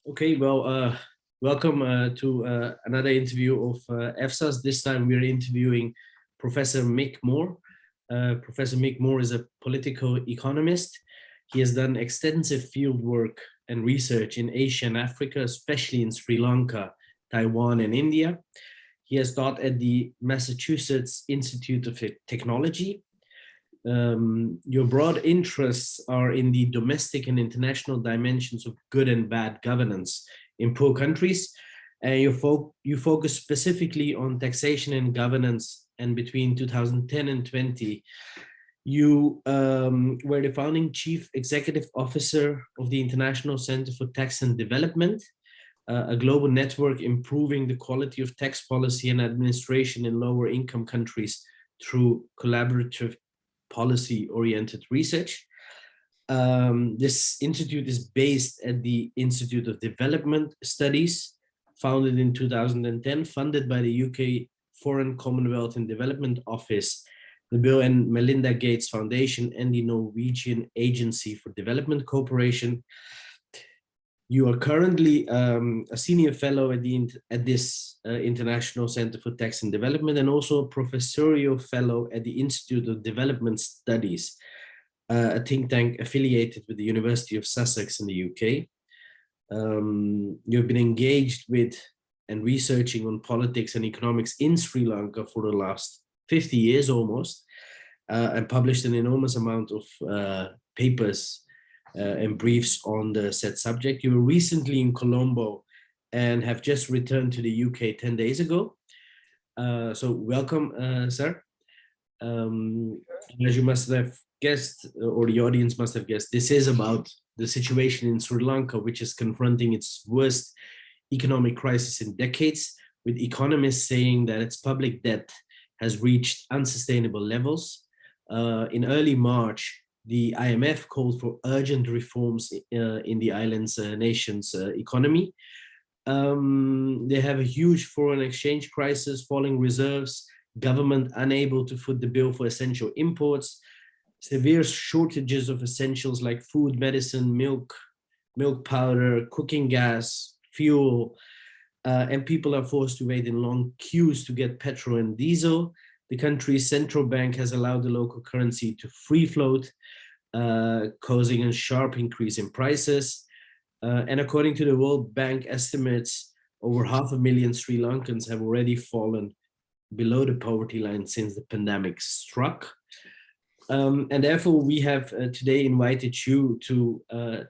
Okay, welcome to another interview of EFSAS. This time we're interviewing Professor Mick Moore. Professor Mick Moore is a political economist. He has done extensive field work and research in Asia and Africa, especially in Sri Lanka, Taiwan, and India. He has taught at the Massachusetts Institute of Technology. Your broad interests are in the domestic and international dimensions of good and bad governance in poor countries. And you focus specifically on taxation and governance. And between 2010 and 20, you were the founding chief executive officer of the International Center for Tax and Development, a global network improving the quality of tax policy and administration in lower income countries through collaborative policy-oriented research. This institute is based at the Institute of Development Studies, founded in 2010, funded by the UK Foreign, Commonwealth and Development Office, the Bill and Melinda Gates Foundation, and the Norwegian Agency for Development Cooperation. You are currently a senior fellow at this International Center for Tax and Development, and also a professorial fellow at the Institute of Development Studies, a think tank affiliated with the University of Sussex in the UK. You've been engaged with and researching on politics and economics in Sri Lanka for the last 50 years almost, and published an enormous amount of papers and briefs on the said subject. You were recently in Colombo and have just returned to the UK 10 days ago. So welcome, sir. As you must have guessed, or the audience must have guessed, this is about the situation in Sri Lanka, which is confronting its worst economic crisis in decades, with economists saying that its public debt has reached unsustainable levels. In early March, the IMF called for urgent reforms in the island's nation's economy. They have a huge foreign exchange crisis, falling reserves, government unable to foot the bill for essential imports, severe shortages of essentials like food, medicine, milk powder, cooking gas, fuel, and people are forced to wait in long queues to get petrol and diesel. The country's central bank has allowed the local currency to free float, causing a sharp increase in prices. And according to the World Bank estimates, over 500,000 Sri Lankans have already fallen below the poverty line since the pandemic struck. And therefore, we have today invited you to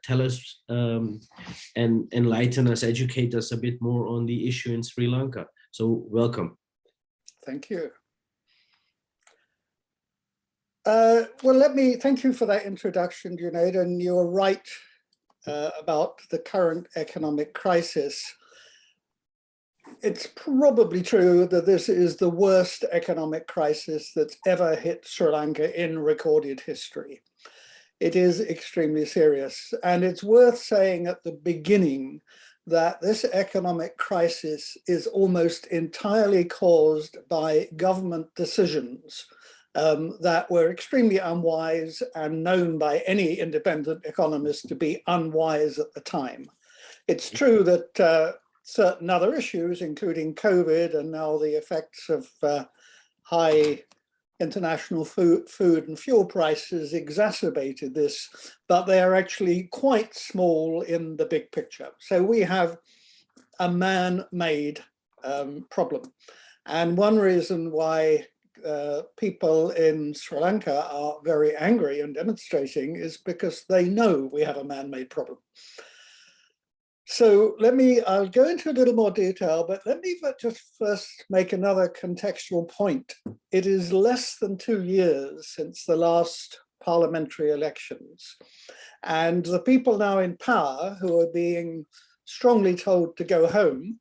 tell us and enlighten us, educate us a bit more on the issue in Sri Lanka. So welcome. Thank you. Well, let me thank you for that introduction, Junaid, and you're right about the current economic crisis. It's probably true that this is the worst economic crisis that's ever hit Sri Lanka in recorded history. It is extremely serious, and it's worth saying at the beginning that this economic crisis is almost entirely caused by government decisions that were extremely unwise and known by any independent economist to be unwise at the time. It's true that certain other issues, including COVID and now the effects of high international food and fuel prices, exacerbated this, but they are actually quite small in the big picture. So we have a man-made problem. And one reason why people in Sri Lanka are very angry and demonstrating is because they know we have a man-made problem. So I'll go into a little more detail, but let me just first make another contextual point. It is less than 2 years since the last parliamentary elections, and the people now in power, who are being strongly told to go home,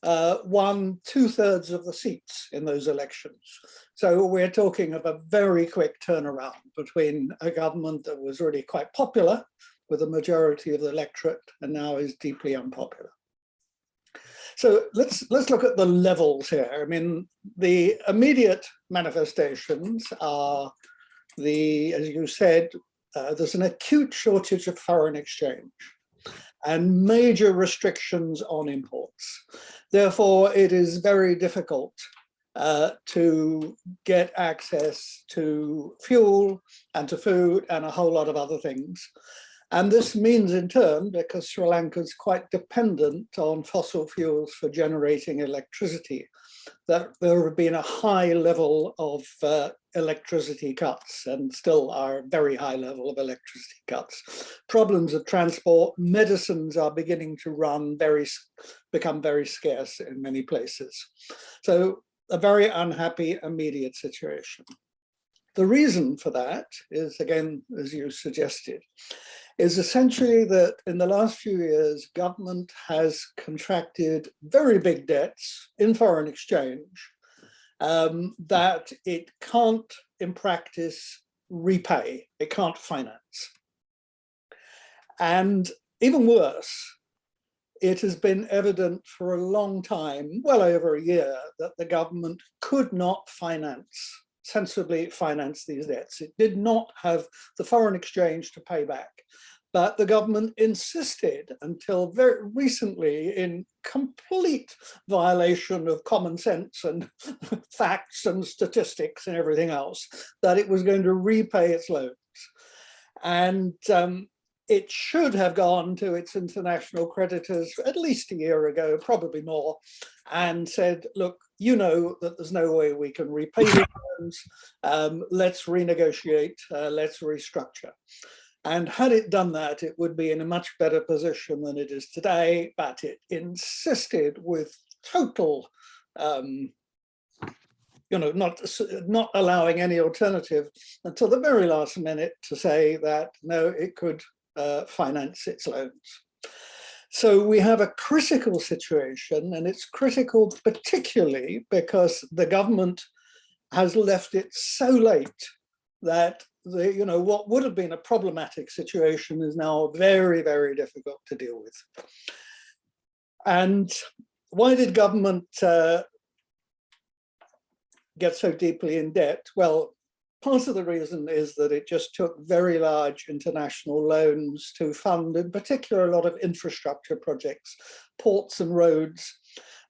won 2/3 of the seats in those elections. So we're talking of a very quick turnaround between a government that was really quite popular with a majority of the electorate and now is deeply unpopular. So let's look at the levels here. I mean, the immediate manifestations are as you said, there's an acute shortage of foreign exchange. and major restrictions on imports. Therefore, it is very difficult to get access to fuel and to food and a whole lot of other things. And this means in turn, because Sri Lanka is quite dependent on fossil fuels for generating electricity, that there have been a high level of electricity cuts, and still are a very high level of electricity cuts. Problems of transport, medicines are beginning to become very scarce in many places. So a very unhappy immediate situation. The reason for that is, again, as you suggested, is essentially that in the last few years, government has contracted very big debts in foreign exchange that it can't, in practice, repay, it can't finance. And even worse, it has been evident for a long time, well over a year, that the government could not sensibly finance these debts. It did not have the foreign exchange to pay back. But the government insisted until very recently, in complete violation of common sense and facts and statistics and everything else, that it was going to repay its loans. And it should have gone to its international creditors at least a year ago, probably more, and said, look, you know that there's no way we can repay these loans. Let's renegotiate, let's restructure. And had it done that, it would be in a much better position than it is today, but it insisted with total, not allowing any alternative until the very last minute to say that, no, it could finance its loans. So we have a critical situation, and it's critical particularly because the government has left it so late that what would have been a problematic situation is now very, very difficult to deal with. And why did government get so deeply in debt? Well, part of the reason is that it just took very large international loans to fund, in particular, a lot of infrastructure projects, ports and roads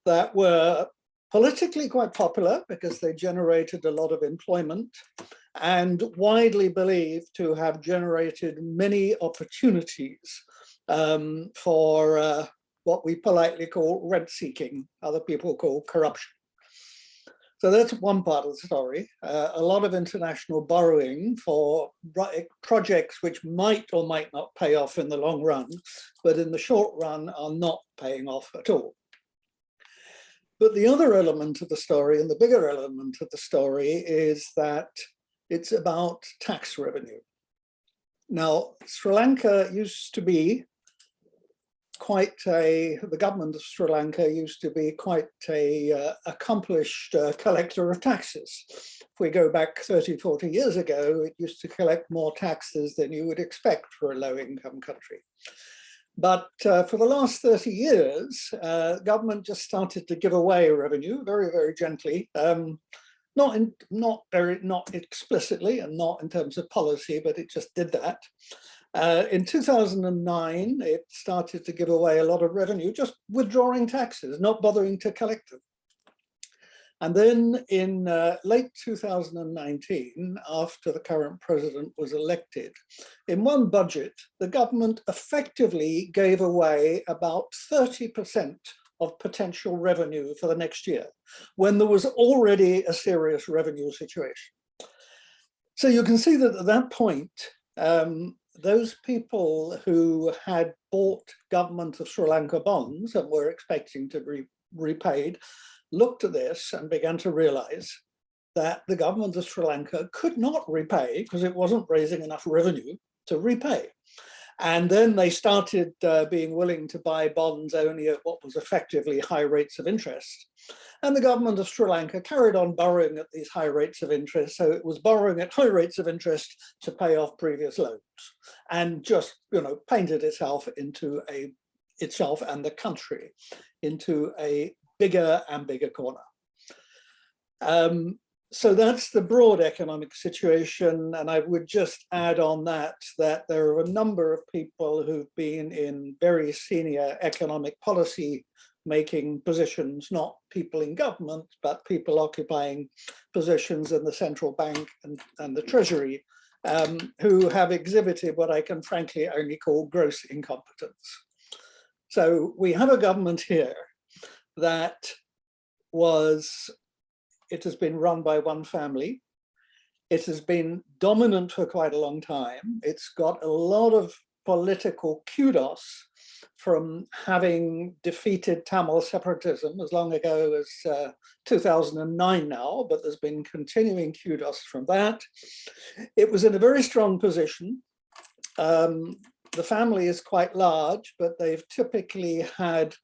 that were politically quite popular because they generated a lot of employment and widely believed to have generated many opportunities for what we politely call rent seeking, other people call corruption. So that's one part of the story. A lot of international borrowing for projects which might or might not pay off in the long run, but in the short run are not paying off at all. But the other element of the story, and the bigger element of the story, is that it's about tax revenue. Now, Sri Lanka used to be the government of Sri Lanka used to be quite a accomplished collector of taxes. If we go back 30, 40 years ago, it used to collect more taxes than you would expect for a low-income country. But for the last 30 years, government just started to give away revenue very, very gently. Not explicitly and not in terms of policy, but it just did that. In 2009, it started to give away a lot of revenue, just withdrawing taxes, not bothering to collect them. And then in late 2019, after the current president was elected, in one budget, the government effectively gave away about 30% of potential revenue for the next year, when there was already a serious revenue situation. So you can see that at that point, those people who had bought government of Sri Lanka bonds and were expecting to be repaid looked at this and began to realize that the government of Sri Lanka could not repay because it wasn't raising enough revenue to repay. And then they started being willing to buy bonds only at what was effectively high rates of interest. And the government of Sri Lanka carried on borrowing at these high rates of interest. So it was borrowing at high rates of interest to pay off previous loans, and just, painted itself and the country into a bigger and bigger corner. So that's the broad economic situation. And I would just add on that there are a number of people who've been in very senior economic policy making positions, not people in government, but people occupying positions in the central bank and the treasury, who have exhibited what I can frankly only call gross incompetence. So we have a government here that it has been run by one family. It has been dominant for quite a long time. It's got a lot of political kudos from having defeated Tamil separatism as long ago as 2009 now, but there's been continuing kudos from that. It was in a very strong position. The family is quite large, but they've typically had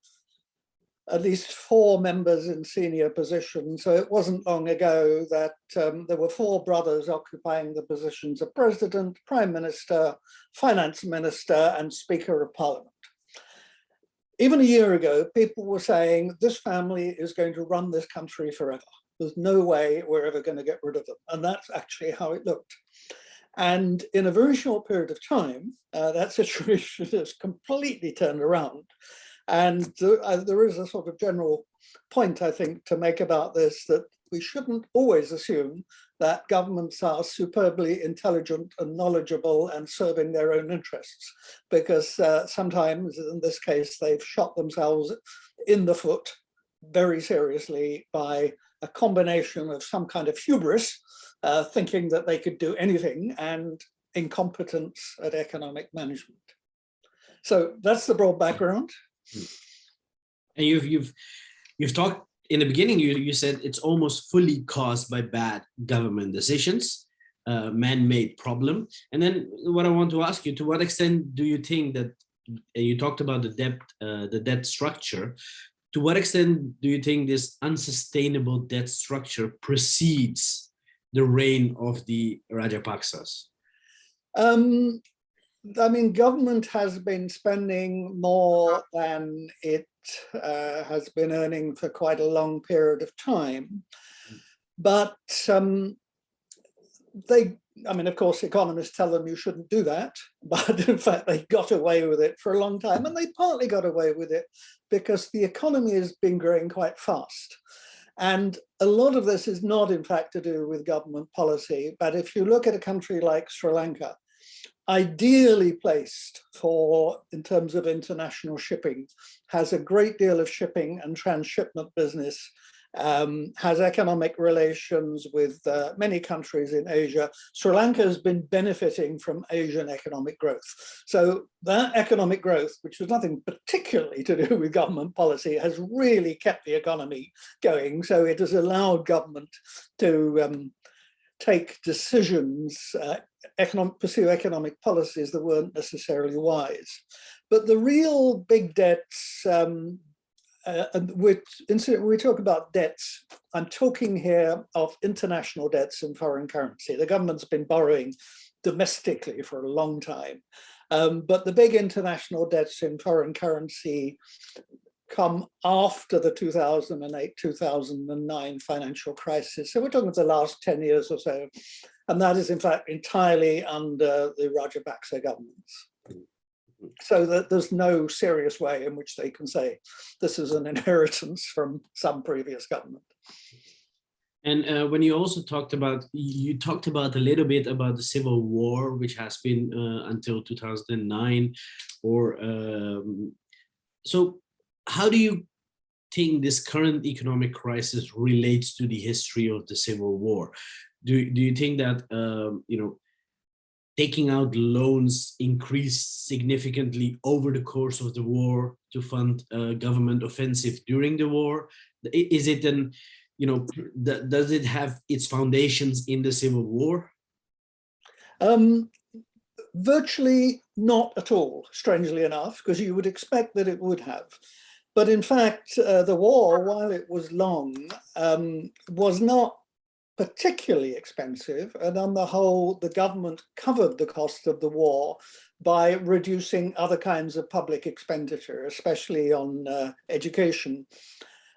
at least 4 members in senior positions. So it wasn't long ago that there were 4 brothers occupying the positions of president, prime minister, finance minister, and speaker of parliament. Even a year ago, people were saying this family is going to run this country forever. There's no way we're ever going to get rid of them. And that's actually how it looked. And in a very short period of time, that situation has completely turned around. And there is a sort of general point, I think, to make about this, that we shouldn't always assume that governments are superbly intelligent and knowledgeable and serving their own interests, because sometimes, in this case, they've shot themselves in the foot very seriously by a combination of some kind of hubris, thinking that they could do anything, and incompetence at economic management. So that's the broad background. And you've talked in the beginning, you said it's almost fully caused by bad government decisions, man-made problem. And then what I want to ask you, to what extent do you think that, you talked about the debt structure, to what extent do you think this unsustainable debt structure precedes the reign of the Rajapaksas? I mean, government has been spending more than it has been earning for quite a long period of time. But of course, economists tell them you shouldn't do that. But in fact, they got away with it for a long time. And they partly got away with it because the economy has been growing quite fast. And a lot of this is not, in fact, to do with government policy. But if you look at a country like Sri Lanka, ideally placed in terms of international shipping, has a great deal of shipping and transshipment business, has economic relations with many countries in Asia. Sri Lanka has been benefiting from Asian economic growth. So that economic growth, which was nothing particularly to do with government policy, has really kept the economy going. So it has allowed government to take decisions, pursue economic policies that weren't necessarily wise. But the real big debts, and we talk about debts, I'm talking here of international debts in foreign currency. The government's been borrowing domestically for a long time. But the big international debts in foreign currency come after the 2008-2009 financial crisis. So we're talking about the last 10 years or so. And that is, in fact, entirely under the Rajapaksa governments. So that there's no serious way in which they can say this is an inheritance from some previous government. And when you also talked about a little bit about the civil war, which has been until 2009, so how do you think this current economic crisis relates to the history of the civil war? Do you think that taking out loans increased significantly over the course of the war to fund government offensive during the war? Is it does it have its foundations in the civil war? Virtually not at all, strangely enough, because you would expect that it would have. But in fact, the war, while it was long, was not particularly expensive. And on the whole, the government covered the cost of the war by reducing other kinds of public expenditure, especially on education.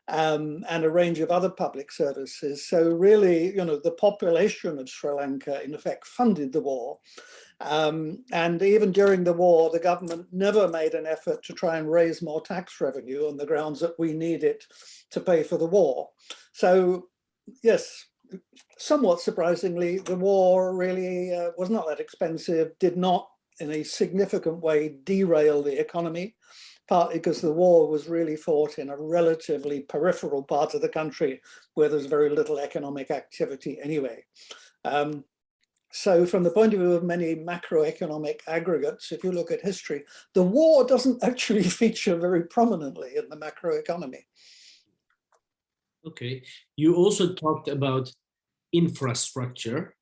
and a range of other public services. So really, the population of Sri Lanka, in effect, funded the war. And even during the war, the government never made an effort to try and raise more tax revenue on the grounds that we need it to pay for the war. So yes, somewhat surprisingly, the war really was not that expensive, did not in a significant way derail the economy, partly because the war was really fought in a relatively peripheral part of the country where there's very little economic activity anyway. So from the point of view of many macroeconomic aggregates, if you look at history, the war doesn't actually feature very prominently in the macroeconomy. Okay, you also talked about infrastructure.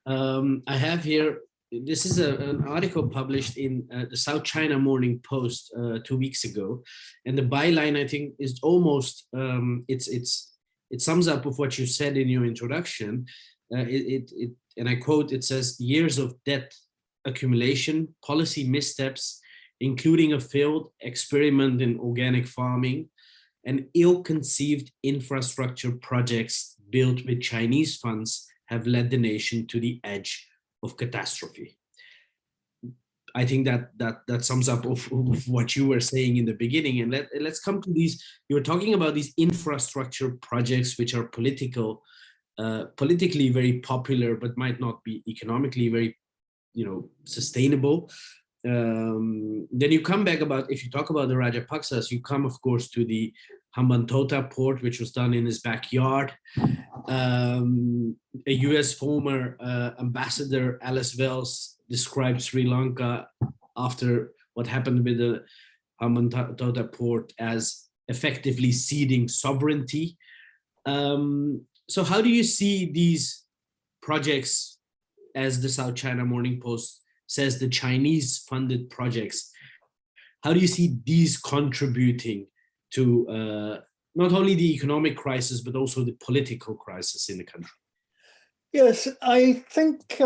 I have here, this is an article published in the South China Morning Post 2 weeks ago. And the byline, I think, is almost, it sums up with what you said in your introduction. And I quote, it says, years of debt accumulation, policy missteps, including a failed experiment in organic farming, and ill-conceived infrastructure projects built with Chinese funds have led the nation to the edge of catastrophe. I think that sums up of what you were saying in the beginning. And let's come to these. You were talking about these infrastructure projects, which are politically very popular, but might not be economically very, sustainable. Then you come back about, if you talk about the Rajapaksas, you come, of course, to the Hambantota port, which was done in his backyard. A US former ambassador, Alice Wells, described Sri Lanka after what happened with the Hambantota port as effectively ceding sovereignty. So how do you see these projects, as the South China Morning Post says, the Chinese funded projects? How do you see these contributing to not only the economic crisis, but also the political crisis in the country? Yes, I think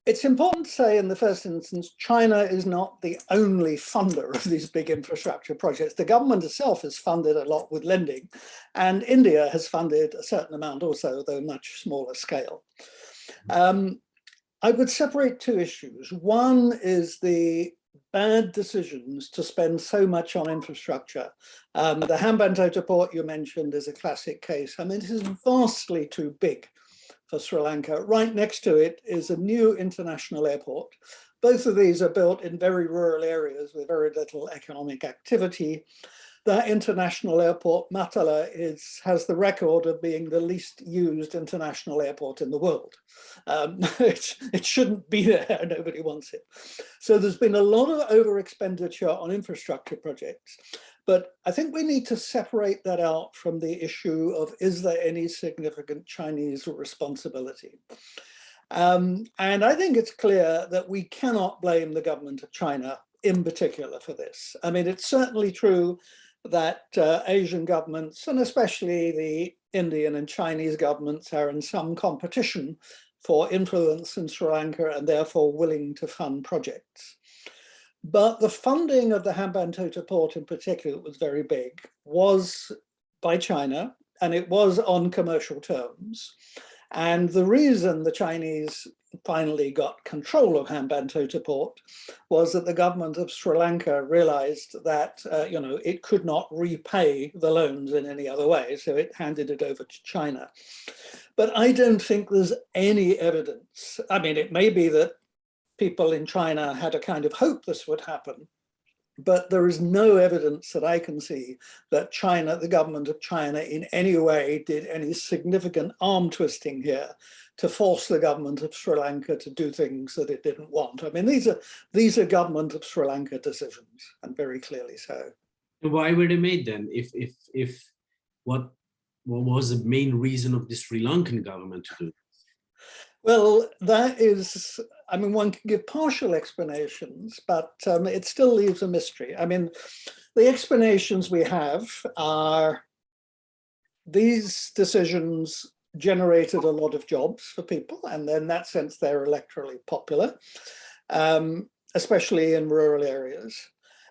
it's important to say in the first instance, China is not the only funder of these big infrastructure projects. The government itself has funded a lot with lending, and India has funded a certain amount also, though much smaller scale. I would separate two issues. One is the bad decisions to spend so much on infrastructure. The Hambantota port you mentioned is a classic case. I mean, it is vastly too big for Sri Lanka. Right next to it is a new international airport. Both of these are built in very rural areas with very little economic activity. That international airport, Matala, has the record of being the least used international airport in the world. It shouldn't be there, nobody wants it. So there's been a lot of over expenditure on infrastructure projects, but I think we need to separate that out from the issue of, is there any significant Chinese responsibility? And I think it's clear that we cannot blame the government of China in particular for this. I mean, it's certainly true that Asian governments, and especially the Indian and Chinese governments, are in some competition for influence in Sri Lanka and therefore willing to fund projects. But the funding of the Hambantota port in particular, that was very big, was by China, and it was on commercial terms. And the reason the Chinese finally got control of Hambantota port was that the government of Sri Lanka realized that it could not repay the loans in any other way, so it handed it over to China. But I don't think there's any evidence. I mean, it may be that people in China had a kind of hope this would happen, but there is no evidence that I can see that China, the government of China, in any way did any significant arm twisting here to force the government of Sri Lanka to do things that it didn't want. I mean, these are government of Sri Lanka decisions, and very clearly so. Why were they made then? If what was the main reason of the Sri Lankan government to do? Well, that is, I mean, one can give partial explanations, but it still leaves a mystery. I mean, the explanations we have are these decisions generated a lot of jobs for people, and in that sense, they're electorally popular, especially in rural areas.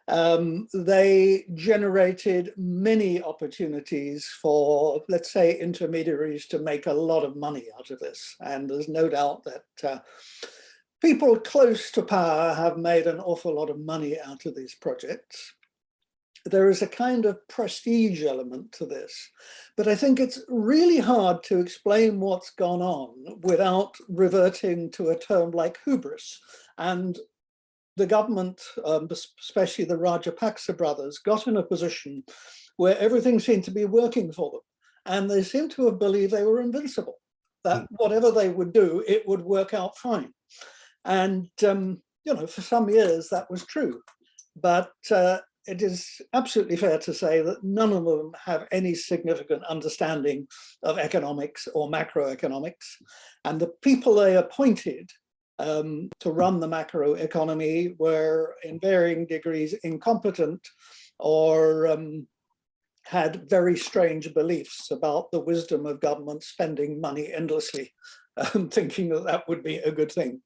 They generated many opportunities for, let's say, intermediaries to make a lot of money out of this. And there's no doubt that people close to power have made an awful lot of money out of these projects. There is a kind of prestige element to this, but I think it's really hard to explain what's gone on without reverting to a term like hubris. And the government, especially the Rajapaksa brothers, got in a position where everything seemed to be working for them. And they seemed to have believed they were invincible, that whatever they would do, it would work out fine. And, you know, for some years that was true. But it is absolutely fair to say that none of them have any significant understanding of economics or macroeconomics. And the people they appointed to run the macroeconomy were in varying degrees incompetent or had very strange beliefs about the wisdom of government spending money endlessly, thinking that that would be a good thing.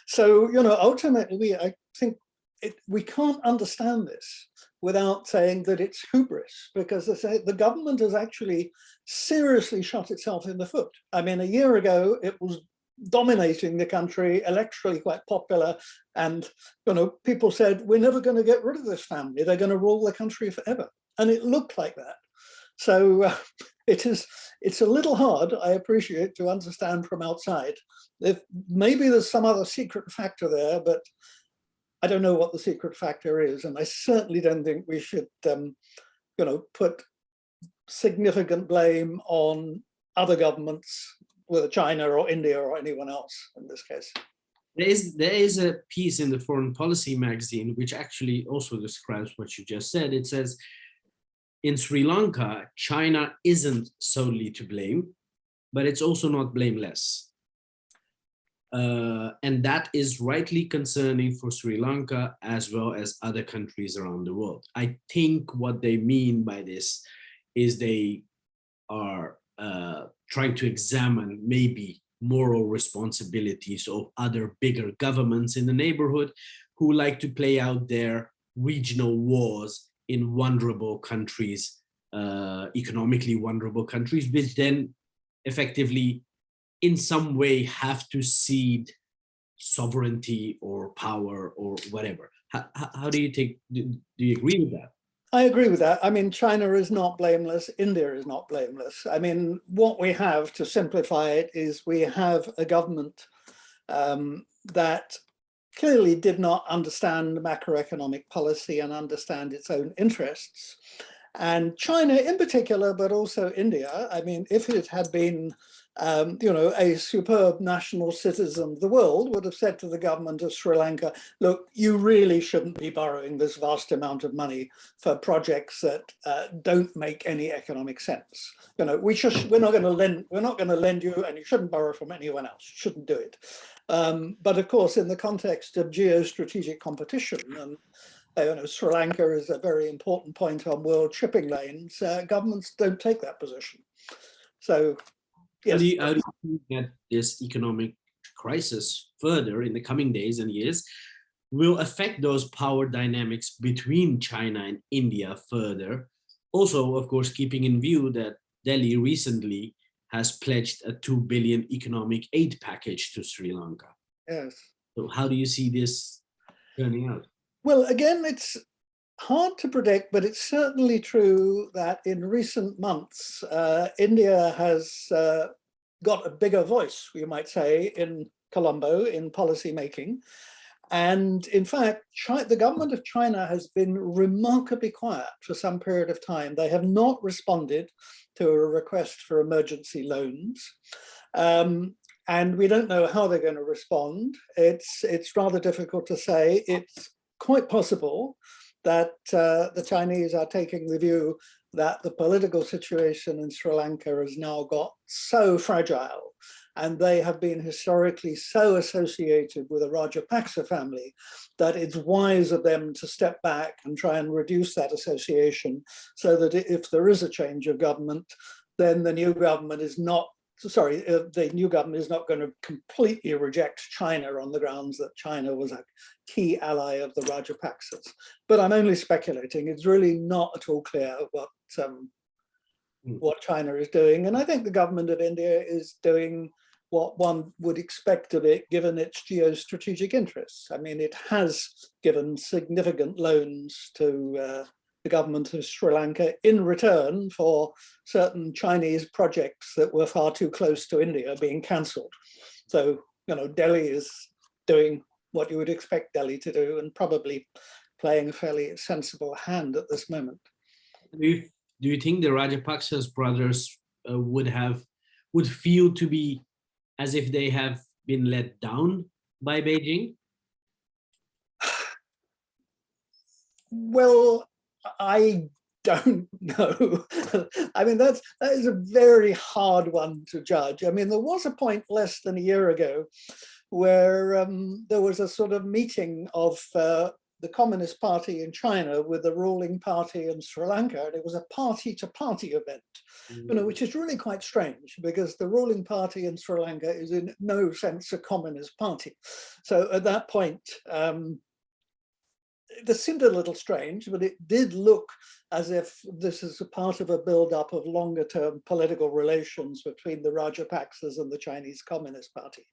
So, you know, ultimately, I think we can't understand this without saying that it's hubris, because the government has actually seriously shot itself in the foot. I mean, a year ago, it was dominating the country, electorally quite popular, and you know, people said, we're never going to get rid of this family, they're going to rule the country forever. And it looked like that. So it's a little hard, I appreciate, to understand from outside. If maybe there's some other secret factor there, but I don't know what the secret factor is, and I certainly don't think we should you know, put significant blame on other governments, whether China or India or anyone else in this case. There is a piece in the Foreign Policy magazine which actually also describes what you just said. It says, in Sri Lanka, China isn't solely to blame, but it's also not blameless. And that is rightly concerning for Sri Lanka as well as other countries around the world. I think what they mean by this is they are trying to examine maybe moral responsibilities of other bigger governments in the neighborhood who like to play out their regional wars in vulnerable countries, economically vulnerable countries, which then effectively in some way have to cede sovereignty or power or whatever. How do you take, do you agree with that? I agree with that. I mean, China is not blameless. India is not blameless. I mean, what we have, to simplify it, is we have a government that clearly did not understand macroeconomic policy and understand its own interests. And China in particular, but also India, I mean, if it had been you know, a superb national citizen of the world, would have said to the government of Sri Lanka, look, you really shouldn't be borrowing this vast amount of money for projects that don't make any economic sense. You know, we're not going to lend you, and you shouldn't borrow from anyone else. You shouldn't do it. But of course, in the context of geostrategic competition, and you know, Sri Lanka is a very important point on world shipping lanes, governments don't take that position. So, yes. How do you think that this economic crisis further in the coming days and years will affect those power dynamics between China and India further? Also, of course, keeping in view that Delhi recently has pledged a 2 billion economic aid package to Sri Lanka. Yes. So how do you see this turning out? Well, again, it's hard to predict, but it's certainly true that in recent months, India has got a bigger voice, you might say, in Colombo in policy making. And in fact, the government of China has been remarkably quiet for some period of time. They have not responded to a request for emergency loans. And we don't know how they're going to respond. It's rather difficult to say. It's quite possible that the Chinese are taking the view that the political situation in Sri Lanka has now got so fragile, and they have been historically so associated with the Rajapaksa family that it's wise of them to step back and try and reduce that association, so that if there is a change of government, then the new government is not the new government is not going to completely reject China on the grounds that China was a key ally of the Rajapaksas. But I'm only speculating. It's really not at all clear what China is doing. And I think the government of India is doing what one would expect of it, given its geostrategic interests. I mean, it has given significant loans to the government of Sri Lanka in return for certain Chinese projects that were far too close to India being cancelled. So, Delhi is doing what you would expect Delhi to do and probably playing a fairly sensible hand at this moment. Do you think the Rajapaksas brothers would feel to be as if they have been let down by Beijing? Well, I don't know. I mean, that is a very hard one to judge. I mean, there was a point less than a year ago where there was a sort of meeting of the Communist Party in China with the ruling party in Sri Lanka, and it was a party-to-party event, which is really quite strange because the ruling party in Sri Lanka is in no sense a communist party. So at that point, this seemed a little strange, but it did look as if this is a part of a build-up of longer-term political relations between the Rajapaksas and the Chinese Communist Party.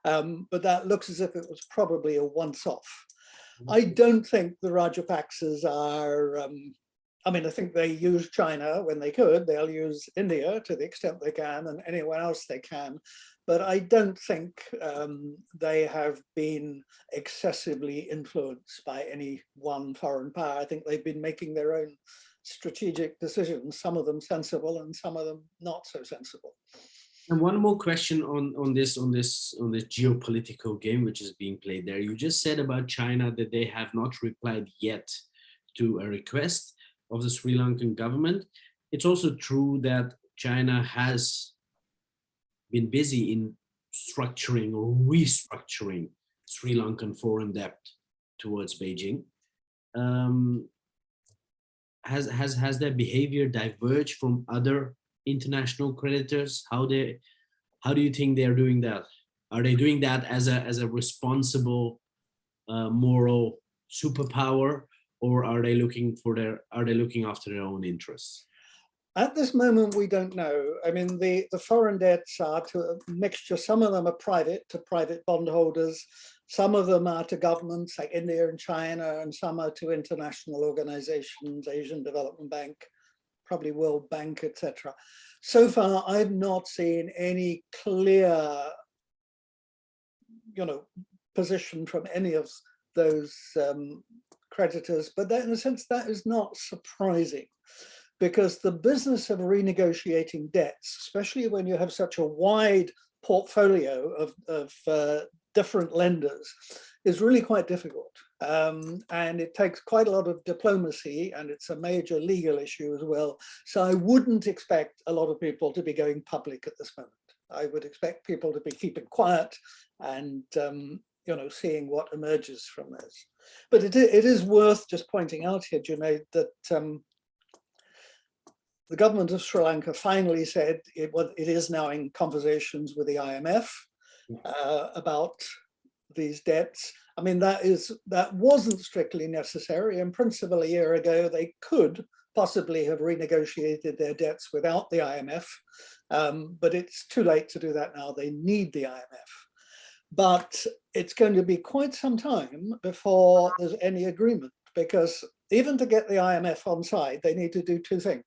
But that looks as if it was probably a once-off. I don't think the Rajapaksas are, I mean, I think they use China when they could. They'll use India to the extent they can and anyone else they can. But I don't think they have been excessively influenced by any one foreign power. I think they've been making their own strategic decisions, some of them sensible and some of them not so sensible. And one more question on this geopolitical game which is being played there. You just said about China that they have not replied yet to a request of the Sri Lankan government. It's also true that China has been busy in structuring or restructuring Sri Lankan foreign debt towards Beijing. Has their behavior diverged from other international creditors? How do you think they are doing that? Are they doing that as a responsible moral superpower, or are they looking after their own interests? At this moment, we don't know. I mean, the foreign debts are to a mixture. Some of them are private, to private bondholders. Some of them are to governments like India and China, and some are to international organizations, Asian Development Bank, probably World Bank, etc. So far, I've not seen any clear, position from any of those creditors. But that, in a sense, that is not surprising, because the business of renegotiating debts, especially when you have such a wide portfolio of different lenders, is really quite difficult. And it takes quite a lot of diplomacy, and it's a major legal issue as well. So I wouldn't expect a lot of people to be going public at this moment. I would expect people to be keeping quiet and seeing what emerges from this. But it is worth just pointing out here, Junaid, that the government of Sri Lanka finally said it is now in conversations with the IMF about these debts. I mean, that wasn't strictly necessary. In principle, a year ago, they could possibly have renegotiated their debts without the IMF, but it's too late to do that now. They need the IMF. But it's going to be quite some time before there's any agreement, because even to get the IMF on side, they need to do two things.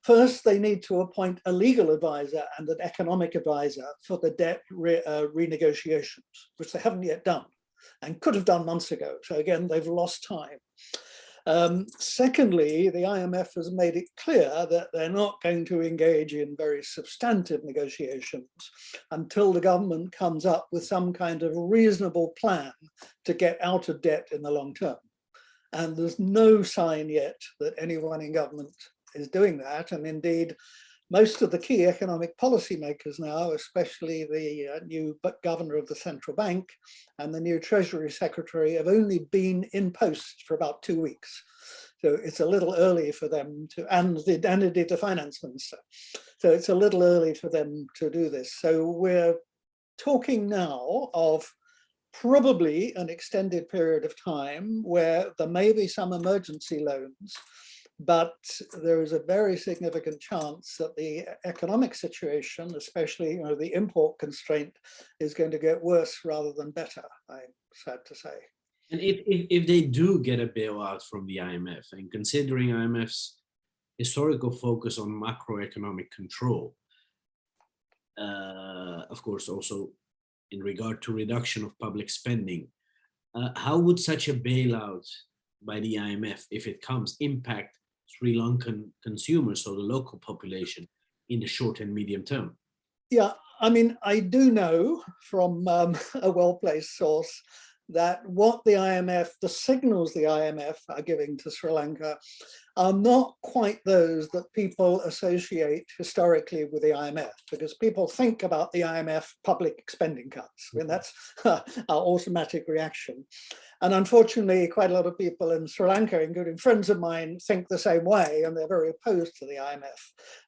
First, they need to appoint a legal advisor and an economic advisor for the debt renegotiations, which they haven't yet done and could have done months ago. So again, they've lost time. Secondly, the IMF has made it clear that they're not going to engage in very substantive negotiations until the government comes up with some kind of reasonable plan to get out of debt in the long term. And there's no sign yet that anyone in government is doing that. And indeed, most of the key economic policymakers now, especially the new governor of the central bank and the new Treasury Secretary, have only been in post for about 2 weeks. So it's a little early for them to, and indeed the finance minister. So it's a little early for them to do this. So we're talking now of probably an extended period of time where there may be some emergency loans, but there is a very significant chance that the economic situation, especially the import constraint, is going to get worse rather than better, I'm sad to say. And if they do get a bailout from the IMF, and considering IMF's historical focus on macroeconomic control, of course, also in regard to reduction of public spending, how would such a bailout by the IMF, if it comes, impact Sri Lankan consumers or the local population in the short and medium term? Yeah, I mean, I do know from a well-placed source that what the IMF, the signals the IMF are giving to Sri Lanka are not quite those that people associate historically with the IMF, because people think about the IMF public spending cuts. I mean, that's our automatic reaction. And unfortunately, quite a lot of people in Sri Lanka, including friends of mine, think the same way, and they're very opposed to the IMF.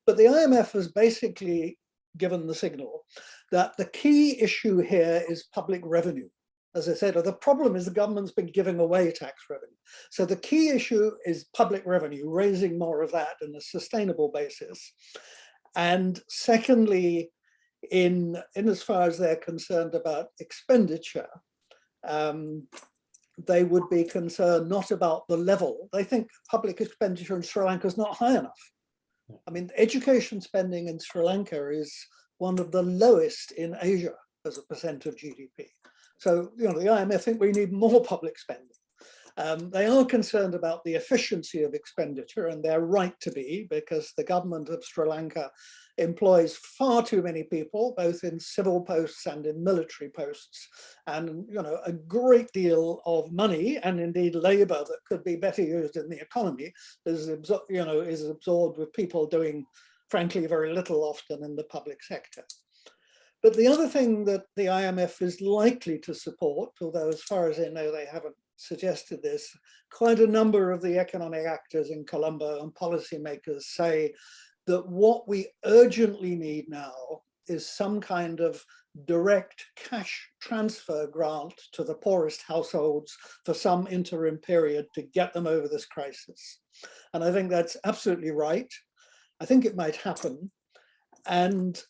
But the IMF has basically given the signal that the key issue here is public revenue. As I said, the problem is the government's been giving away tax revenue. So the key issue is public revenue, raising more of that on a sustainable basis. And secondly, in as far as they're concerned about expenditure, they would be concerned not about the level. They think public expenditure in Sri Lanka is not high enough. I mean, education spending in Sri Lanka is one of the lowest in Asia as a percent of GDP. So, the IMF think we need more public spending. They are concerned about the efficiency of expenditure, and they're right to be, because the government of Sri Lanka employs far too many people, both in civil posts and in military posts, and a great deal of money and indeed labor that could be better used in the economy is absorbed with people doing, frankly, very little often in the public sector. But the other thing that the IMF is likely to support, although as far as I know they haven't suggested this, quite a number of the economic actors in Colombo and policymakers say that what we urgently need now is some kind of direct cash transfer grant to the poorest households for some interim period to get them over this crisis. And I think that's absolutely right. I think it might happen. And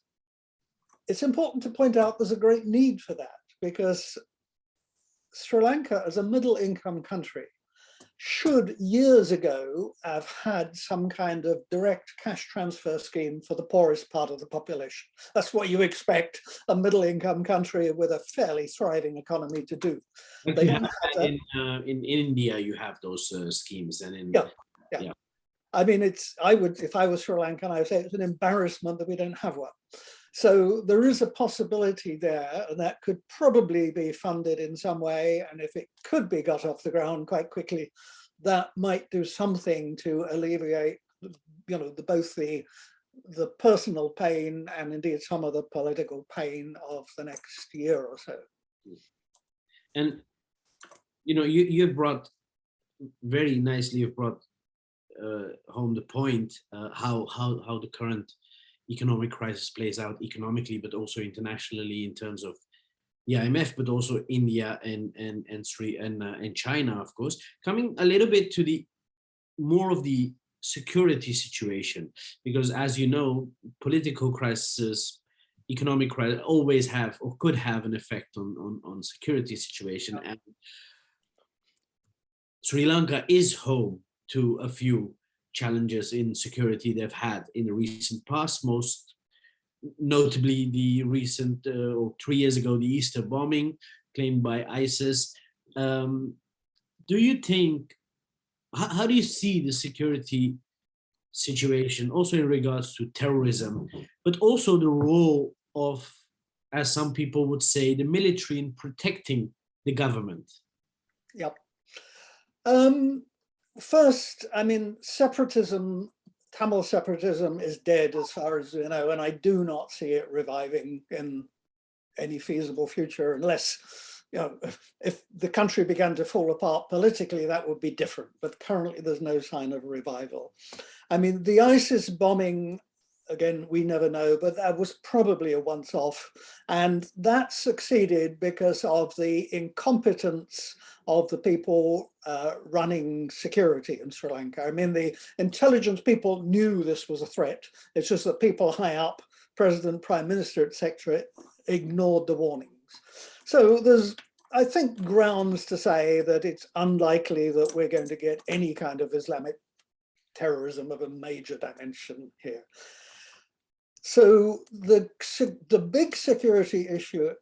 it's important to point out there's a great need for that, because Sri Lanka, as a middle-income country, should years ago have had some kind of direct cash transfer scheme for the poorest part of the population. That's what you expect a middle-income country with a fairly thriving economy to do. But they don't have that. In India, you have those schemes, and in yeah. I mean, if I was Sri Lankan, I would say it's an embarrassment that we don't have one. So there is a possibility there, and that could probably be funded in some way. And if it could be got off the ground quite quickly, that might do something to alleviate, both the personal pain and indeed some of the political pain of the next year or so. And you have brought very nicely. You've brought home the point how the current economic crisis plays out economically, but also internationally in terms of the IMF, but also India and China, of course. Coming a little bit to the more of the security situation, because as you know, political crises, economic crisis always have or could have an effect on security situation. And Sri Lanka is home to a few challenges in security they've had in the recent past, most notably the recent, or 3 years ago, the Easter bombing claimed by ISIS. Do you think, how do you see the security situation also in regards to terrorism, but also the role of, as some people would say, the military in protecting the government? Yep. First, I mean, separatism, Tamil separatism is dead as far as we know, and I do not see it reviving in any feasible future unless if the country began to fall apart politically, that would be different. But currently, there's no sign of revival. I mean, the ISIS bombing, again, we never know, but that was probably a once-off. And that succeeded because of the incompetence of the people running security in Sri Lanka. I mean, the intelligence people knew this was a threat. It's just that people high up, president, prime minister, etc., ignored the warnings. So there's, I think, grounds to say that it's unlikely that we're going to get any kind of Islamic terrorism of a major dimension here. So the big security issue at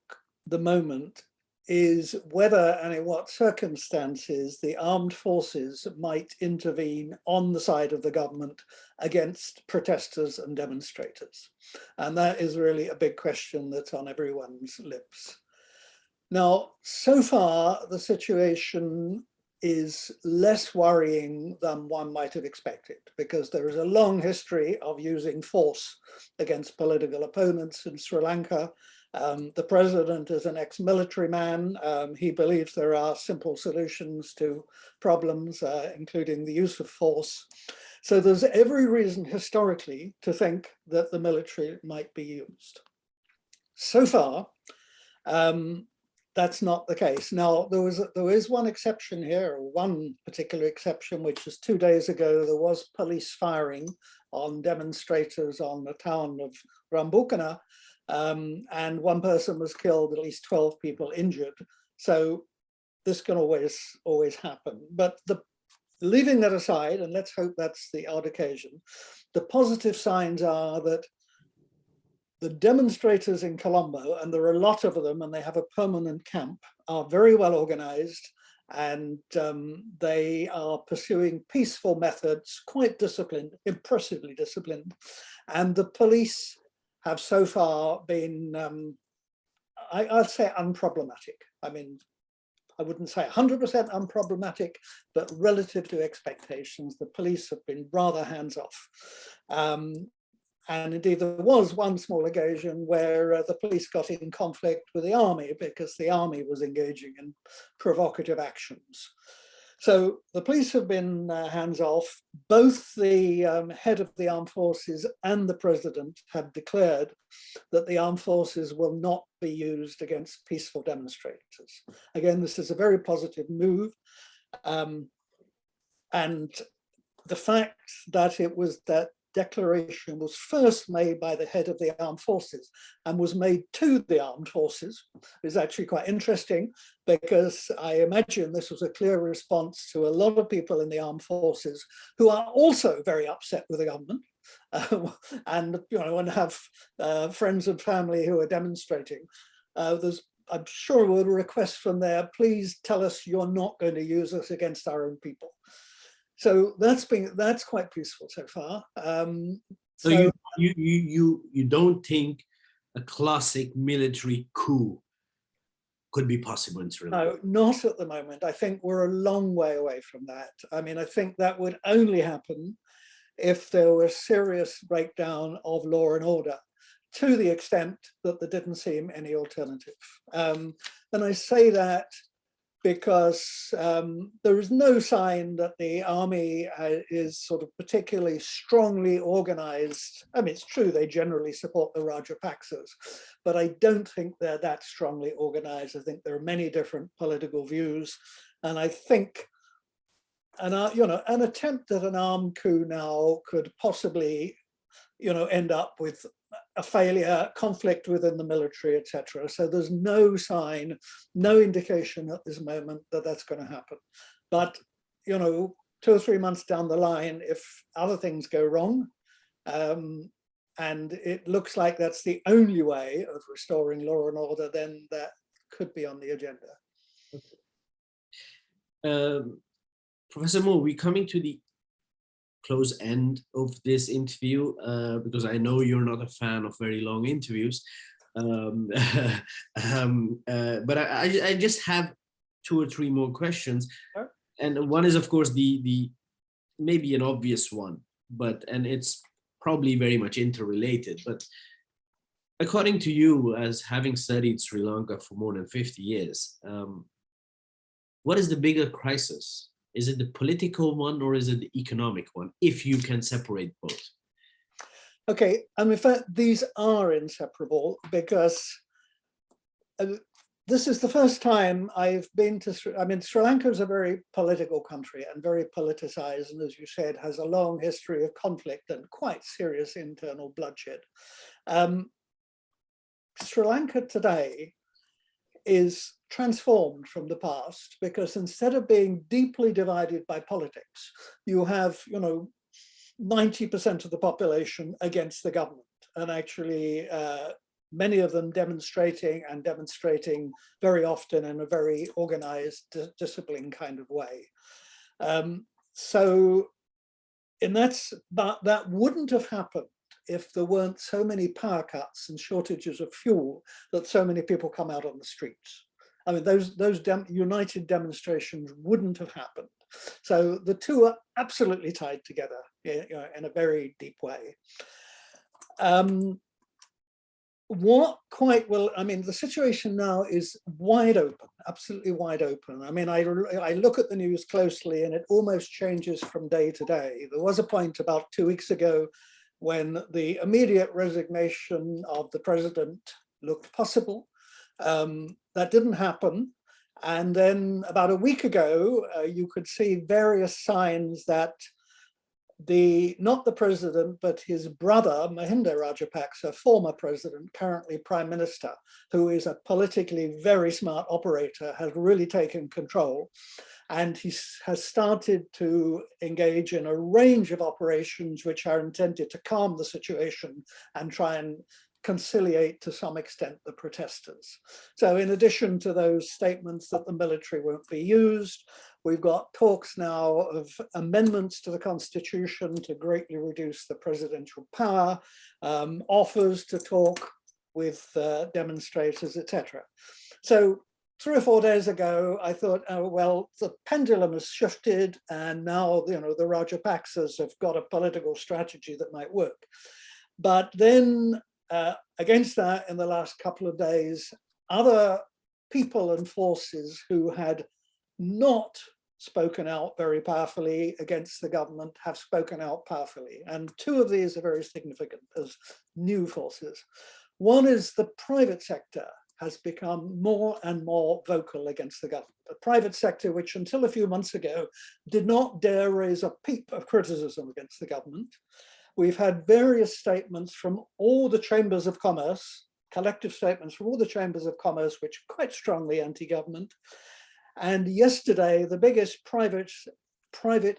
the moment is whether and in what circumstances the armed forces might intervene on the side of the government against protesters and demonstrators. And that is really a big question that's on everyone's lips. Now, so far, the situation is less worrying than one might have expected, because there is a long history of using force against political opponents in Sri Lanka. The president is an ex-military man. He believes there are simple solutions to problems, including the use of force. So there's every reason historically to think that the military might be used. So far, that's not the case. Now, there is one exception here, one particular exception, which is 2 days ago, there was police firing on demonstrators on the town of Rambukana, and one person was killed, at least 12 people injured. So this can always happen. But leaving that aside, and let's hope that's the odd occasion, the positive signs are that the demonstrators in Colombo, and there are a lot of them, and they have a permanent camp, are very well organized, and they are pursuing peaceful methods, quite disciplined, impressively disciplined. And the police have so far been, I'd say, unproblematic. I mean, I wouldn't say 100% unproblematic, but relative to expectations, the police have been rather hands-off. And indeed, there was one small occasion where the police got in conflict with the army because the army was engaging in provocative actions. So the police have been hands-off. Both the head of the armed forces and the president have declared that the armed forces will not be used against peaceful demonstrators. Again, this is a very positive move. And the fact that it was that declaration was first made by the head of the armed forces and was made to the armed forces is actually quite interesting, because I imagine this was a clear response to a lot of people in the armed forces who are also very upset with the government and have friends and family who are demonstrating. There's, I'm sure, a request from there, please tell us you're not going to use us against our own people. So that's quite peaceful so far. So you don't think a classic military coup could be possible in Sri Lanka? No, not at the moment. I think we're a long way away from that. I mean, I think that would only happen if there was serious breakdown of law and order, to the extent that there didn't seem any alternative. And I say that because there is no sign that the army is sort of particularly strongly organized. I mean, it's true they generally support the Rajapaksas, but I don't think they're that strongly organized. I think there are many different political views, and I think an attempt at an armed coup now could possibly, end up with a failure, conflict within the military, etc. So there's no sign, no indication at this moment that that's going to happen. But 2 or 3 months down the line, if other things go wrong, and it looks like that's the only way of restoring law and order, then that could be on the agenda. Professor Moore, we're coming to the close end of this interview, because I know you're not a fan of very long interviews. But I just have 2 or 3 more questions. Sure. And one is, of course, the maybe an obvious one, and it's probably very much interrelated. But according to you, as having studied Sri Lanka for more than 50 years, what is the bigger crisis? Is it the political one or is it the economic one, if you can separate both? Okay, and in fact, these are inseparable because this is the first time I've been to, Sri Lanka is a very political country and very politicized, and as you said, has a long history of conflict and quite serious internal bloodshed. Sri Lanka today is transformed from the past because instead of being deeply divided by politics, you have, 90% of the population against the government, and actually many of them demonstrating very often in a very organized, disciplined kind of way. So that wouldn't have happened if there weren't so many power cuts and shortages of fuel that so many people come out on the streets. I mean, those united demonstrations wouldn't have happened. So the two are absolutely tied together in a very deep way. The situation now is wide open, absolutely wide open. I mean, I look at the news closely and it almost changes from day to day. There was a point about 2 weeks ago when the immediate resignation of the president looked possible. That didn't happen. And then about a week ago, you could see various signs that not the president, but his brother, Mahinda Rajapaksa, former president, currently prime minister, who is a politically very smart operator, has really taken control. And he has started to engage in a range of operations which are intended to calm the situation and try and conciliate to some extent the protesters. So in addition to those statements that the military won't be used, we've got talks now of amendments to the constitution to greatly reduce the presidential power, offers to talk with demonstrators, etc. So 3 or 4 days ago, I thought, oh, well, the pendulum has shifted and now, the Rajapaksas have got a political strategy that might work. But then against that, in the last couple of days, other people and forces who had not spoken out very powerfully against the government have spoken out powerfully. And 2 of these are very significant as new forces. One is the private sector has become more and more vocal against the government. The private sector, which until a few months ago did not dare raise a peep of criticism against the government. We've had various statements from all the chambers of commerce, collective statements from all the chambers of commerce, which are quite strongly anti-government. And yesterday, the biggest private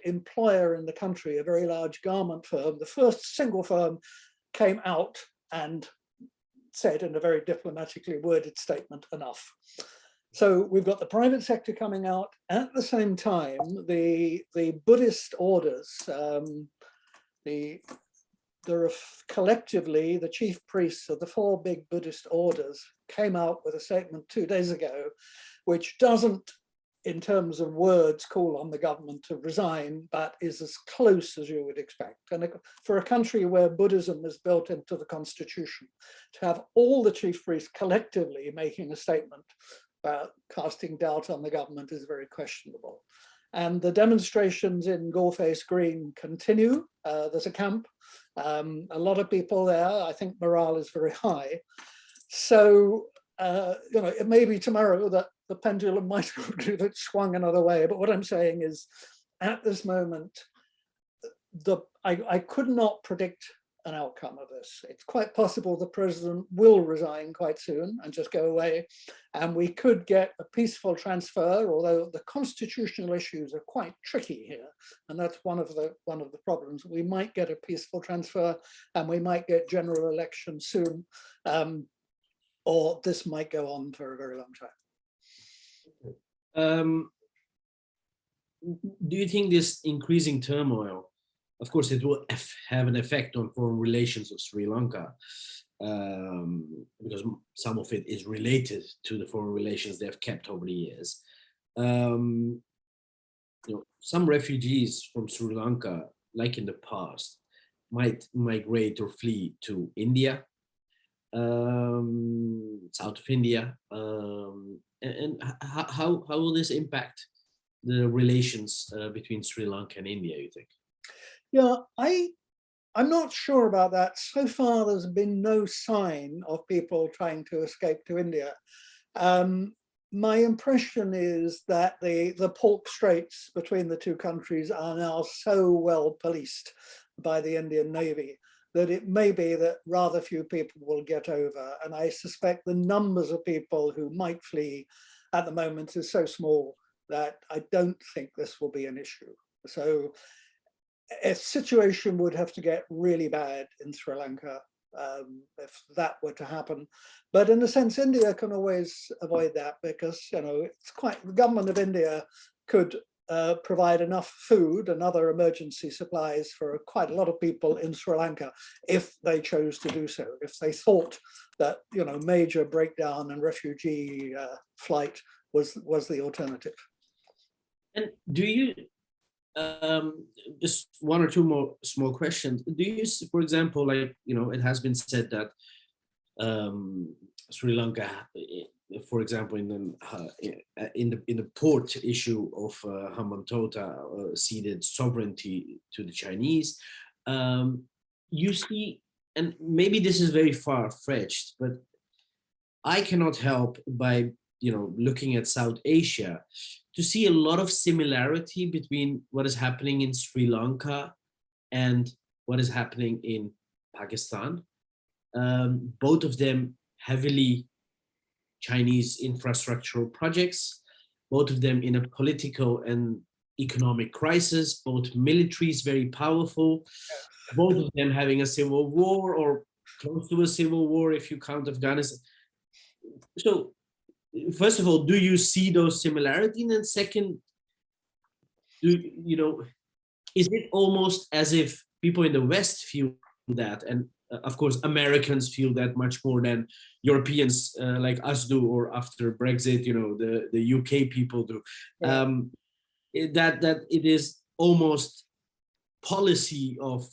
employer in the country, a very large garment firm, the first single firm, came out and said in a very diplomatically worded statement, enough. So we've got the private sector coming out. At the same time, the Buddhist orders, collectively, the chief priests of the 4 big Buddhist orders came out with a statement 2 days ago, which doesn't, in terms of words, call on the government to resign, but is as close as you would expect. And for a country where Buddhism is built into the constitution, to have all the chief priests collectively making a statement about casting doubt on the government is very questionable. And the demonstrations in Gorface Green continue. There's a camp, a lot of people there. I think morale is very high. So, it may be tomorrow that the pendulum might have swung another way. But what I'm saying is, at this moment, I could not predict an outcome of this. It's quite possible the president will resign quite soon and just go away, and we could get a peaceful transfer, although the constitutional issues are quite tricky here, and that's one of the problems. We might get a peaceful transfer and we might get general elections soon, or this might go on for a very long time. Do you think this increasing turmoil, of course, it will have an effect on foreign relations of Sri Lanka, because some of it is related to the foreign relations they have kept over the years. Some refugees from Sri Lanka, like in the past, might migrate or flee to India. south of India, and how will this impact the relations between Sri Lanka and India, you think? Yeah, I'm not sure about that. So far, there's been no sign of people trying to escape to India. My impression is that the Pork Straits between the two countries are now so well policed by the Indian Navy that it may be that rather few people will get over. And I suspect the numbers of people who might flee at the moment is so small that I don't think this will be an issue. So a situation would have to get really bad in Sri Lanka if that were to happen. But in a sense, India can always avoid that because, you know, it's quite, the government of India could provide enough food and other emergency supplies for quite a lot of people in Sri Lanka if they chose to do so, if they thought that, you know, major breakdown and refugee flight was the alternative. And do you, just one or two more small questions. Do you, for example, like, you know, it has been said that Sri Lanka, for example, in the port issue of Hambantota, ceded sovereignty to the Chinese. You see, and maybe this is very far-fetched, but I cannot help by, you know, looking at South Asia to see a lot of similarity between what is happening in Sri Lanka and what is happening in Pakistan. Both of them heavily Chinese infrastructural projects, both of them in a political and economic crisis, both militaries very powerful, both of them having a civil war or close to a civil war if you count Afghanistan. So first of all, do you see those similarities? And then second, is it almost as if people in the West feel that, and of course Americans feel that much more than Europeans like us do, or after Brexit, you know, the UK people do, that it is almost policy of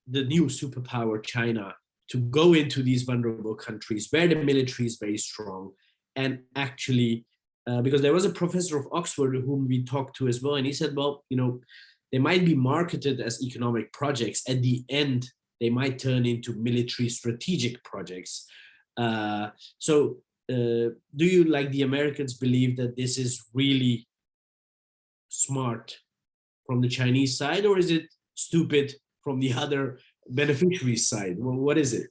the new superpower China to go into these vulnerable countries where the military is very strong, and actually, because there was a professor of Oxford whom we talked to as well, and he said, well, you know, they might be marketed as economic projects. At the end, they might turn into military strategic projects. So do you, like the Americans, believe that this is really smart from the Chinese side, or is it stupid from the other beneficiary side? Well, what is it?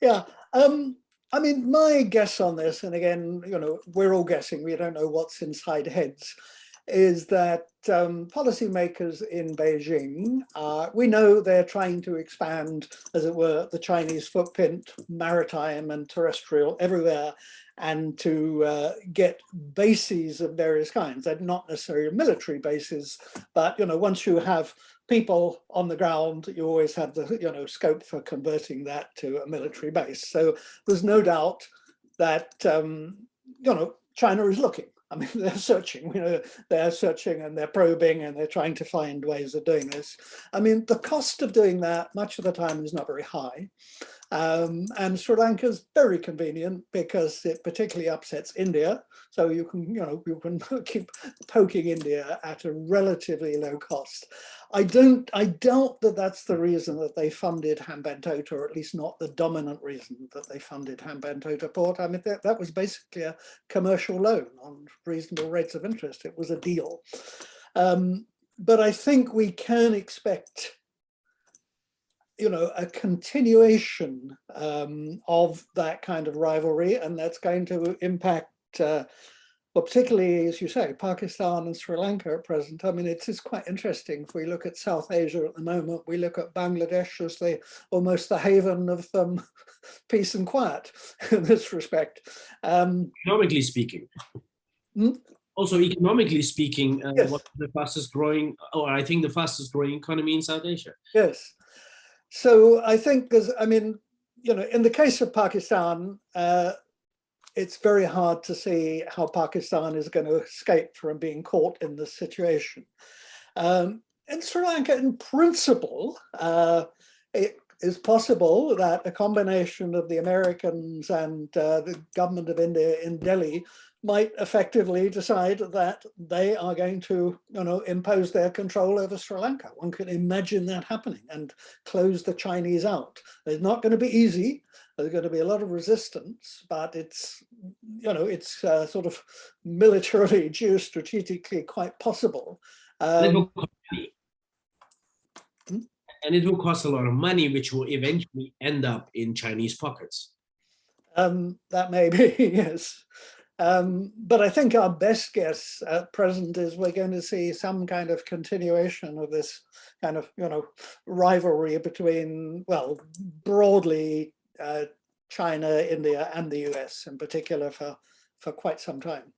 Yeah, I mean, my guess on this, and again, you know, we're all guessing, we don't know what's inside heads, is that policymakers in Beijing, we know they're trying to expand, as it were, the Chinese footprint, maritime and terrestrial, everywhere, and to get bases of various kinds. They're not necessarily military bases, but, you know, once you have people on the ground, you always have the, you know, scope for converting that to a military base. So there's no doubt that, you know, China is looking. I mean, they're searching, you know, they're searching and they're probing and they're trying to find ways of doing this. I mean, the cost of doing that much of the time is not very high. And Sri Lanka is very convenient because it particularly upsets India. So you can, you know, you can keep poking India at a relatively low cost. I doubt that that's the reason that they funded Hambantota, or at least not the dominant reason that they funded Hambantota Port. I mean, that was basically a commercial loan on reasonable rates of interest. It was a deal. But I think we can expect, you know, a continuation of that kind of rivalry, and that's going to impact, well, particularly, as you say, Pakistan and Sri Lanka at present. I mean, it is quite interesting. If we look at South Asia at the moment, we look at Bangladesh as almost the haven of peace and quiet in this respect. Economically speaking. Also, economically speaking, yes. what's the fastest growing, or I think the fastest growing economy in South Asia? Yes. So I think there's, I mean, you know, in the case of Pakistan, it's very hard to see how Pakistan is going to escape from being caught in this situation. In Sri Lanka, in principle, is possible that a combination of the Americans and the government of India in Delhi might effectively decide that they are going to, impose their control over Sri Lanka. One can imagine that happening and close the Chinese out. It's not going to be easy. There's going to be a lot of resistance, but it's, sort of militarily, geostrategically quite possible. And it will cost a lot of money, which will eventually end up in Chinese pockets. That may be, yes. But I think our best guess at present is we're going to see some kind of continuation of this kind of, rivalry between, well, broadly China, India, and the US in particular for quite some time.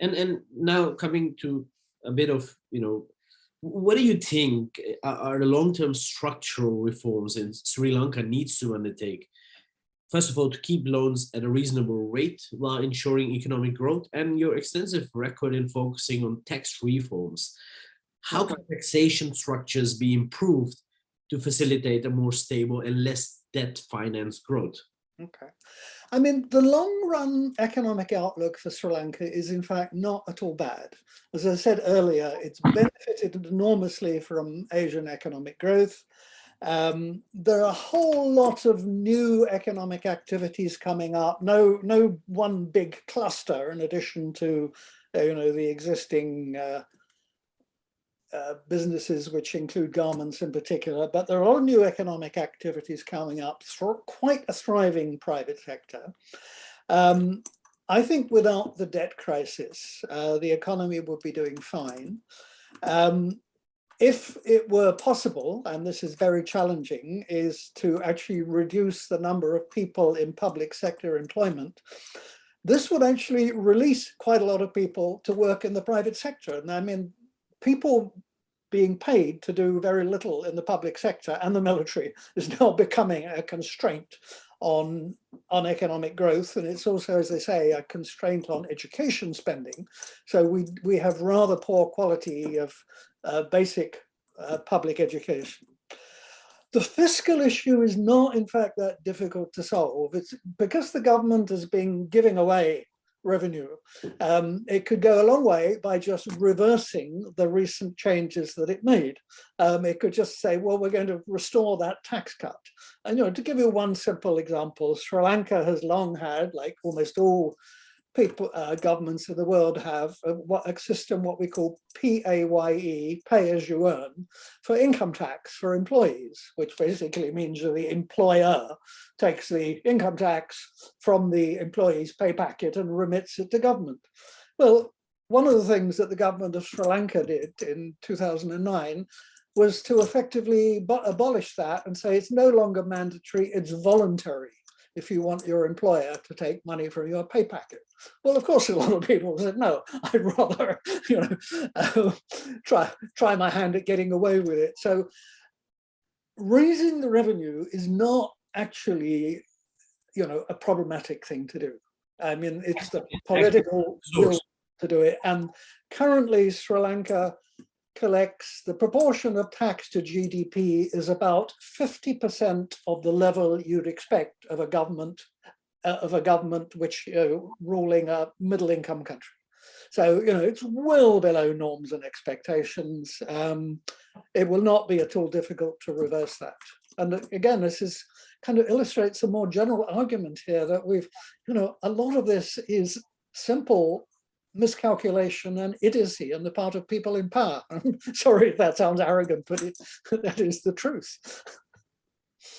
And now coming to a bit of, what do you think are the long-term structural reforms in Sri Lanka needs to undertake? First of all, to keep loans at a reasonable rate while ensuring economic growth, and your extensive record in focusing on tax reforms. How can taxation structures be improved to facilitate a more stable and less debt-financed growth? Okay. I mean, the long-run economic outlook for Sri Lanka is in fact not at all bad. As I said earlier, it's benefited enormously from Asian economic growth. There are a whole lot of new economic activities coming up. No one big cluster in addition to, the existing businesses, which include garments in particular, but there are new economic activities coming up, quite a thriving private sector. I think without the debt crisis, the economy would be doing fine. If it were possible, and this is very challenging, is to actually reduce the number of people in public sector employment, this would actually release quite a lot of people to work in the private sector. And I mean, people being paid to do very little in the public sector and the military is now becoming a constraint on economic growth. And it's also, as they say, a constraint on education spending. So we have rather poor quality of basic public education. The fiscal issue is not, in fact, that difficult to solve. It's because the government has been giving away revenue. It could go a long way by just reversing the recent changes that it made. It could just say, well, we're going to restore that tax cut. And to give you one simple example, Sri Lanka has long had, like almost all governments of the world have, a system what we call PAYE, pay as you earn, for income tax for employees, which basically means that the employer takes the income tax from the employee's pay packet and remits it to government. Well, one of the things that the government of Sri Lanka did in 2009 was to effectively abolish that and say it's no longer mandatory, it's voluntary if you want your employer to take money from your pay packet. Well, of course, a lot of people said, no, I'd rather try my hand at getting away with it. So raising the revenue is not actually, a problematic thing to do. I mean, it's the political will to do it. And currently, Sri Lanka collects, the proportion of tax to GDP is about 50% of the level you'd expect of a government which ruling a middle income country. So it's well below norms and expectations. It will not be at all difficult to reverse that. And again, this is kind of illustrates a more general argument here that we've, a lot of this is simple miscalculation and idiocy on the part of people in power. I'm sorry if that sounds arrogant, but that is the truth.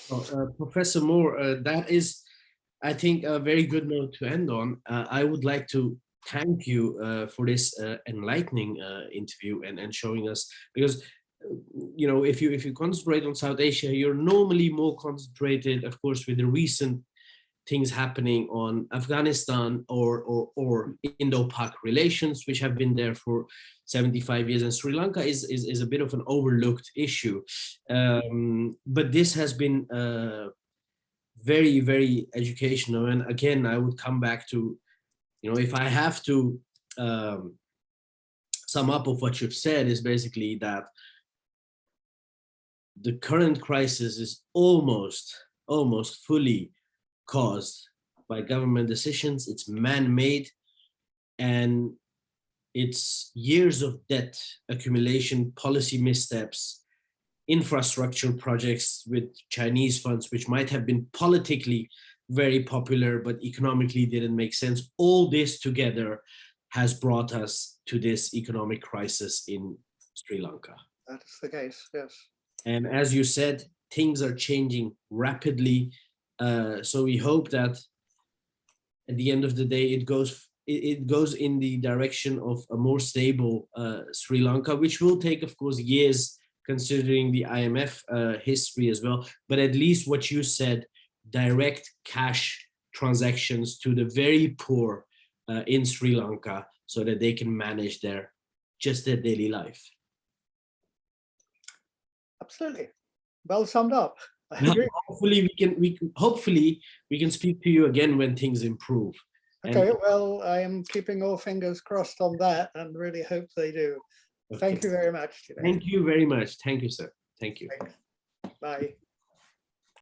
Well, Professor Moore, that is, I think, a very good note to end on. I would like to thank you for this enlightening interview and showing us, because if you concentrate on South Asia, you're normally more concentrated, of course, with the recent things happening on Afghanistan or Indo-Pak relations, which have been there for 75 years. And Sri Lanka is a bit of an overlooked issue. But this has been very, very educational. And again, I would come back to, if I have to sum up of what you've said, is basically that the current crisis is almost fully caused by government decisions. It's man-made, and it's years of debt accumulation, policy missteps, infrastructure projects with Chinese funds, which might have been politically very popular, but economically didn't make sense. All this together has brought us to this economic crisis in Sri Lanka. That is the case, yes. And as you said, things are changing rapidly. So we hope that at the end of the day, it goes in the direction of a more stable Sri Lanka, which will take, of course, years, considering the IMF history as well. But at least what you said, direct cash transactions to the very poor in Sri Lanka, so that they can manage their daily life. Absolutely, well summed up. I agree. Hopefully we can speak to you again when things improve. Okay, well, I am keeping all fingers crossed on that, and really hope they do. Okay. Thank you very much. Thank you very much. Thank you, sir. Thank you. Bye.